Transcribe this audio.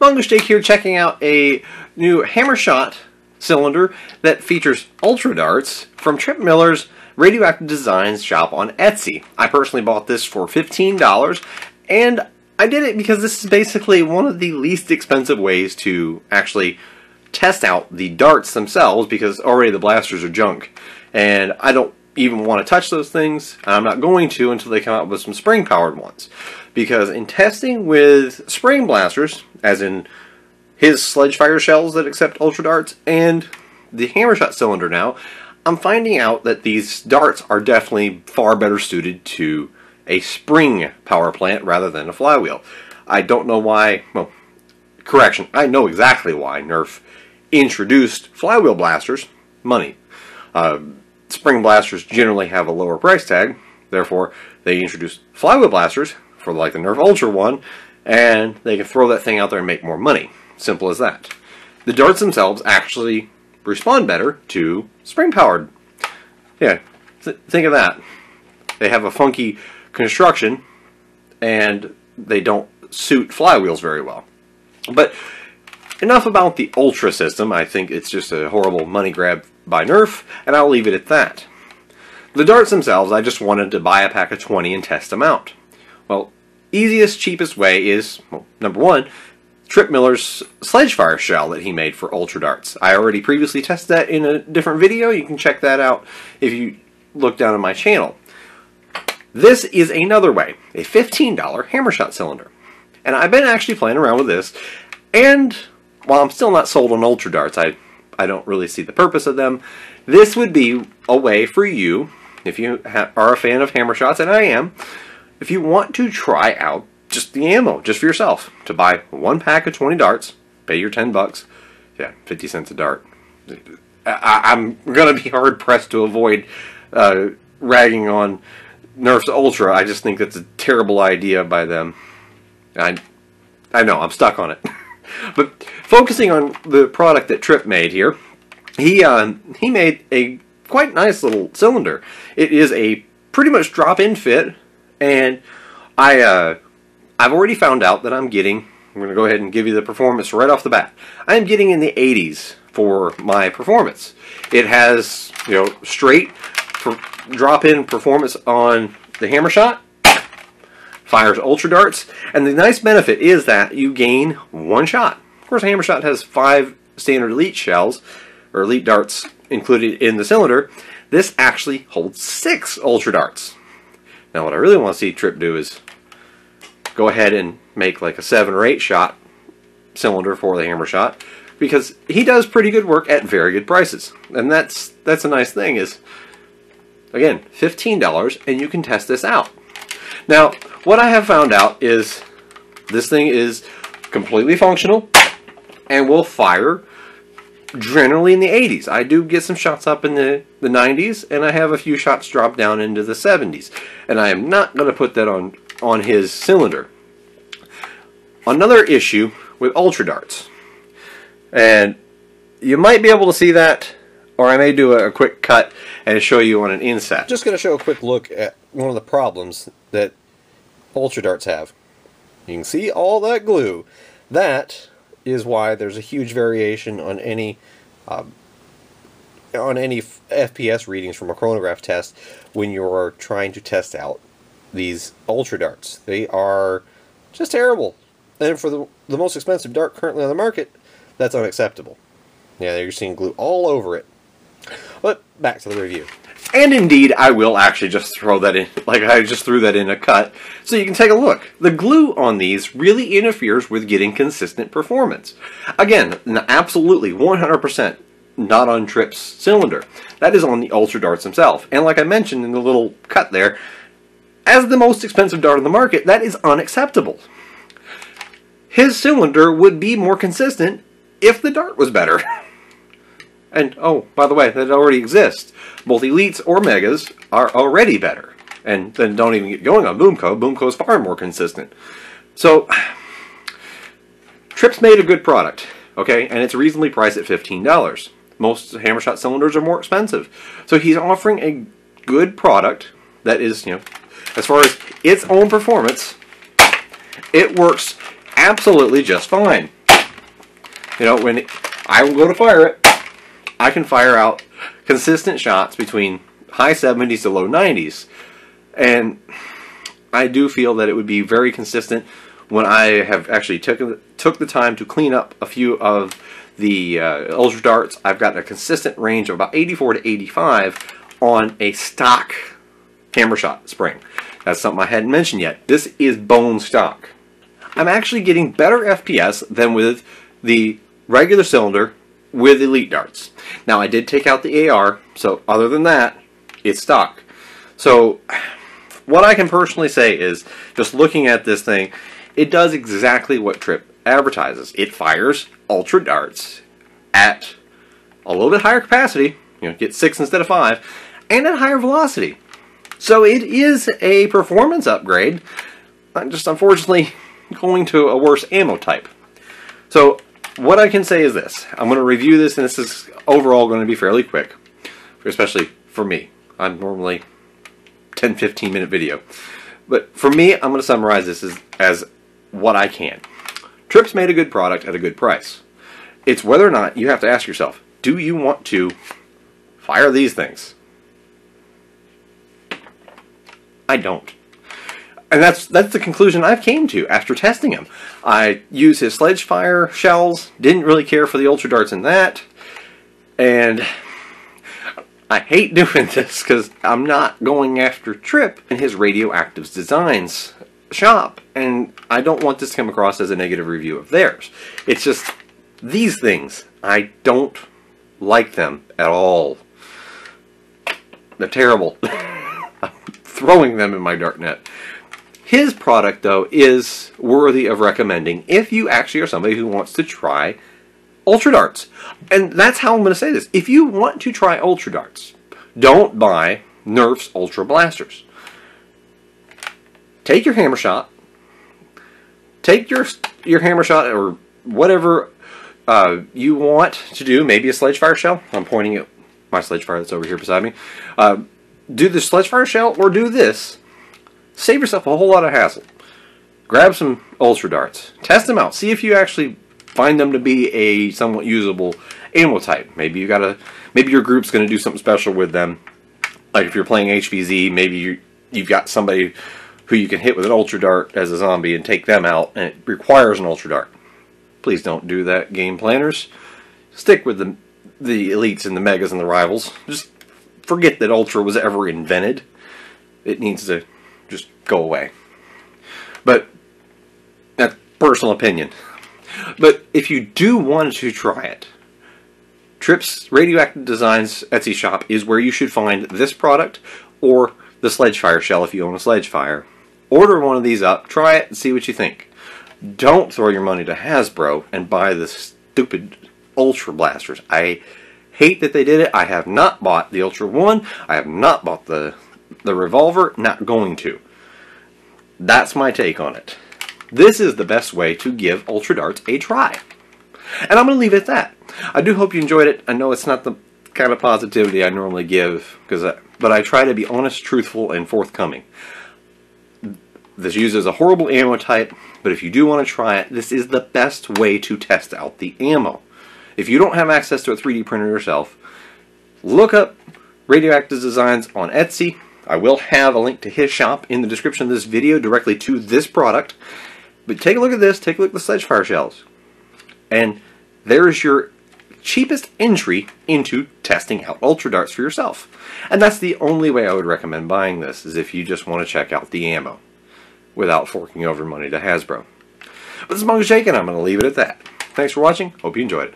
Mongoose Jake here, checking out a new Hammershot cylinder that features Ultra Darts from Trip Miller's Radioactive Designs shop on Etsy. I personally bought this for $15, and I did it because this is basically one of the least expensive ways to actually test out the darts themselves, because already the blasters are junk, and I don't even want to touch those things. I'm not going to until they come out with some spring-powered ones, because in testing with spring blasters, as in his Sledgefire shells that accept Ultra Darts and the Hammershot cylinder now, I'm finding out that these darts are definitely far better suited to a spring power plant rather than a flywheel. I don't know why, well, correction, I know exactly why Nerf introduced flywheel blasters. Money. Spring blasters generally have a lower price tag, therefore they introduced flywheel blasters for like the Nerf Ultra one, and they can throw that thing out there and make more money. Simple as that. The darts themselves actually respond better to spring-powered. Yeah, think of that. They have a funky construction, and they don't suit flywheels very well. But enough about the Ultra system. I think it's just a horrible money grab by Nerf, and I'll leave it at that. The darts themselves, I just wanted to buy a pack of 20 and test them out. Well, easiest, cheapest way is, well, number one, Trip Miller's Sledgefire shell that he made for Ultra Darts. I already previously tested that in a different video. You can check that out if you look down on my channel. This is another way, a $15 Hammershot cylinder. And I've been actually playing around with this, and while I'm still not sold on Ultra Darts, I don't really see the purpose of them. This would be a way for you, if you are a fan of Hammershots, and I am, if you want to try out just the ammo, just for yourself, to buy one pack of 20 darts, pay your 10 bucks, yeah, 50 cents a dart. I'm going to be hard-pressed to avoid ragging on Nerf's Ultra. I just think that's a terrible idea by them. I know, I'm stuck on it. But focusing on the product that Trip made here, he made a quite nice little cylinder. It is a pretty much drop-in fit, and I've already found out that I'm going to go ahead and give you the performance right off the bat. I'm getting in the 80s for my performance. It has, you know, straight drop-in performance on the Hammershot, fires Ultra Darts, and the nice benefit is that you gain one shot. Of course, Hammershot has 5 standard Elite shells, or Elite Darts included in the cylinder. This actually holds 6 Ultra Darts. Now, what I really want to see Trip do is go ahead and make like a 7 or 8 shot cylinder for the Hammershot, because he does pretty good work at very good prices. And that's a nice thing is, again, $15, and you can test this out. Now, what I have found out is this thing is completely functional and will fire generally in the 80s. I do get some shots up in the 90s, and I have a few shots drop down into the 70s. And I am not going to put that on his cylinder. Another issue with Ultra Darts, and you might be able to see that, or I may do a quick cut and show you on an inset. Just going to show a quick look at one of the problems that Ultra Darts have. You can see all that glue. That is why there's a huge variation on any FPS readings from a chronograph test when you're trying to test out these Ultra Darts. They are just terrible. And for the most expensive dart currently on the market, that's unacceptable. Yeah, you're seeing glue all over it. But back to the review. And indeed, I will actually just throw that in, like I just threw that in a cut, so you can take a look. The glue on these really interferes with getting consistent performance. Again, absolutely 100% not on Trip's cylinder. That is on the Ultra Darts themselves. And like I mentioned in the little cut there, as the most expensive dart on the market, that is unacceptable. His cylinder would be more consistent if the dart was better. And, oh, by the way, that already exists. Both Elites or Megas are already better. And then don't even get going on Boomco. Boomco is far more consistent. So, Trip's made a good product, okay? And it's reasonably priced at $15. Most Hammershot cylinders are more expensive. So he's offering a good product that is, you know, as far as its own performance, it works absolutely just fine. You know, when I will go to fire it, I can fire out consistent shots between high 70s to low 90s. And I do feel that it would be very consistent when I have actually took the time to clean up a few of the Ultra Darts. I've got a consistent range of about 84 to 85 on a stock hammer shot spring. That's something I hadn't mentioned yet. This is bone stock. I'm actually getting better FPS than with the regular cylinder with Elite Darts. Now, I did take out the AR, so other than that, it's stock. So what I can personally say is, just looking at this thing, it does exactly what Trip advertises. It fires Ultra Darts at a little bit higher capacity, you know, get 6 instead of 5, and at higher velocity. So it is a performance upgrade. I'm just unfortunately going to a worse ammo type. So what I can say is this. I'm going to review this, and this is overall going to be fairly quick, especially for me. I'm normally 10-15 minute video. But for me, I'm going to summarize this as what I can. Trip's made a good product at a good price. It's whether or not you have to ask yourself, do you want to fire these things? I don't. And that's the conclusion I've came to after testing him. I used his Sledgefire shells, didn't really care for the Ultra Darts in that, and I hate doing this because I'm not going after Trip and his Radioactive Designs shop, and I don't want this to come across as a negative review of theirs. It's just, these things, I don't like them at all. They're terrible. I'm throwing them in my darknet. His product, though, is worthy of recommending if you actually are somebody who wants to try Ultra Darts. And that's how I'm going to say this. If you want to try Ultra Darts, don't buy Nerf's Ultra Blasters. Take your hammer shot. Take your hammer shot or whatever you want to do. Maybe a Sledgefire shell. I'm pointing at my Sledgefire that's over here beside me. Do the Sledgefire shell or do this. Save yourself a whole lot of hassle. Grab some Ultra Darts. Test them out. See if you actually find them to be a somewhat usable ammo type. Maybe your group's going to do something special with them. Like if you're playing HVZ, maybe you've got somebody who you can hit with an Ultra Dart as a zombie and take them out, and it requires an Ultra Dart. Please don't do that, game planners. Stick with the Elites and the Megas and the Rivals. Just forget that Ultra was ever invented. It needs to just go away. But that's personal opinion. But if you do want to try it, Trip's Radioactive Designs Etsy shop is where you should find this product or the Sledgefire shell if you own a Sledgefire. Order one of these up, try it, and see what you think. Don't throw your money to Hasbro and buy the stupid Ultra Blasters. I hate that they did it. I have not bought the Ultra 1. I have not bought the Revolver. Not going to. That's my take on it. This is the best way to give Ultra Darts a try. And I'm going to leave it at that. I do hope you enjoyed it. I know it's not the kind of positivity I normally give, but I try to be honest, truthful, and forthcoming. This uses a horrible ammo type, but if you do want to try it, this is the best way to test out the ammo. If you don't have access to a 3D printer yourself, look up Radioactive Designs on Etsy. I will have a link to his shop in the description of this video directly to this product. But take a look at this, take a look at the Sledgefire shells. And there's your cheapest entry into testing out Ultra Darts for yourself. And that's the only way I would recommend buying this, is if you just want to check out the ammo without forking over money to Hasbro. But this is Monkey Shaken, I'm going to leave it at that. Thanks for watching, hope you enjoyed it.